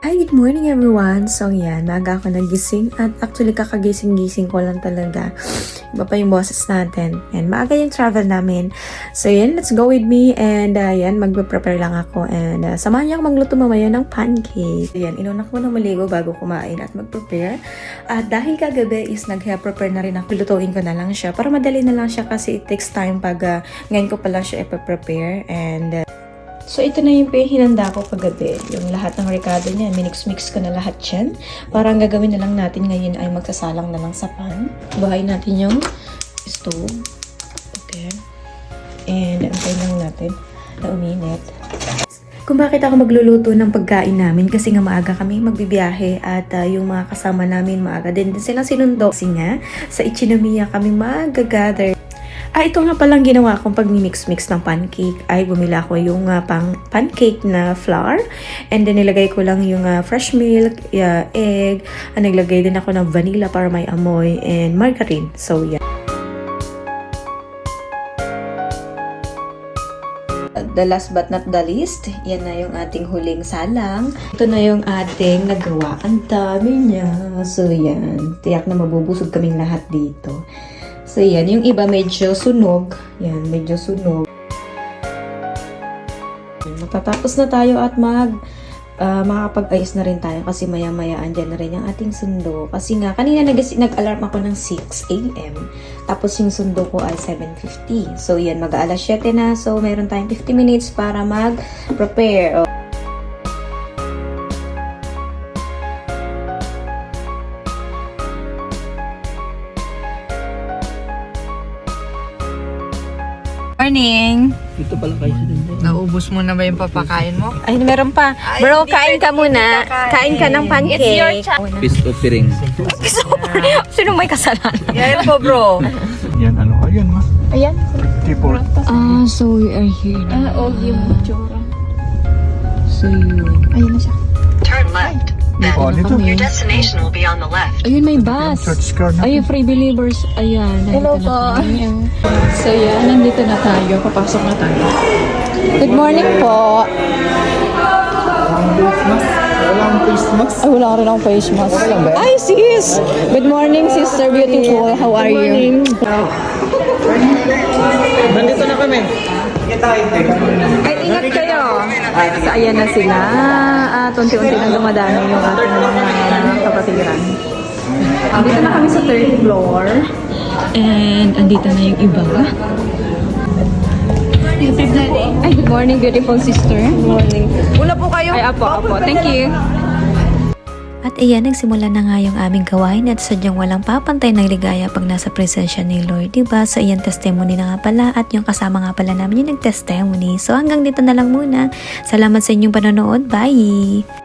Hi, good morning everyone! So yan, maaga ako nagising at actually kakagising-gising ko lang talaga. Iba pa yung boses natin. And maaga yung travel namin. So yan, let's go with me and yan, magpe-prepare lang ako and samahan niyo ako magluto mamaya ng pancake. So yan, inuna ko na maligo bago kumain at mag-prepare. At dahil kagabi is nag-prepare na rin ako, lutuin ko na lang siya para madali na lang siya kasi it takes time pag ngayon ko pa lang siya i-prepare and so, ito na yung hinanda ko kagabi. Yung lahat ng recado niya, minix-mix ko na lahat yan. Parang gagawin na lang natin ngayon ay magsasalang na lang sa pan. Buhayin natin yung stove. Okay. And antayin lang natin na uminit. Kung bakit ako magluluto ng pagkain namin kasi nga maaga kami magbibiyahe at yung mga kasama namin maaga din silang sinundo. Kasi nga, sa Ichinomiya kami mag-gather. Ito nga palang ginawa kong pag-mix-mix ng pancake ay bumila ko yung pancake na flour and then nilagay ko lang yung fresh milk, egg, naglagay din ako ng vanilla para may amoy and margarine. So, yeah. The last but not the least, yan na yung ating huling salang. Ito na yung ating nagawa. Ang dami niya. So, yan. Tiyak na mabubusog kaming lahat dito. So, yan. Yung iba medyo sunog. Yan, medyo sunog. Matatapos na tayo at makakapag-ayos na rin tayo kasi maya-maya andyan na rin yung ating sundo. Kasi nga, kanina nag-alarm ako ng 6 a.m. Tapos yung sundo ko ay 7:50. So, yan. Mag-aalas 7 na. So, meron tayong 50 minutes para mag-prepare. Morning! Dito pala kayo sa dito. Naubos mo na ba yung papakain mo? Ay, meron pa. Bro, kain ka muna. Kain ka ng pancake. It's your chance. Peace offering. Sino may kasalanan? Yan po, bro. Yan, ano? Ayan, ma. Ayan. Tipo. So we are here na. yung tsura. So yun. Ayan na siya. Turn left. Then Oh, dito. your destination will be on the left. Ayun, may bus. Church car na. Ayun, free believers. Ayan. Hello nandito na po. kami. So yan, nandito na tayo. Papasok na tayo. Good morning po. Walang face mask. Ay, wala ka rin akong face mask. Ay, sis! Good morning, Sister Beautiful. How are you? Nandito na kami. Ay, ingat kayo. So, ayan na sila. At unti-unti na dumadami yung ating mga kapatiran. Dito na kami sa third floor. And andito na yung iba. Ay, good morning, beautiful sister. Good morning. Una po kayo. Ay, apo. Thank you. At ayan, nagsimula na nga yung aming gawain at sadyang walang papantay ng ligaya pag nasa presensya ni Lord, diba? So ayan, testimony na nga pala at yung kasama nga pala namin yung nag-testimony. So hanggang dito na lang muna. Salamat sa inyong panonood. Bye!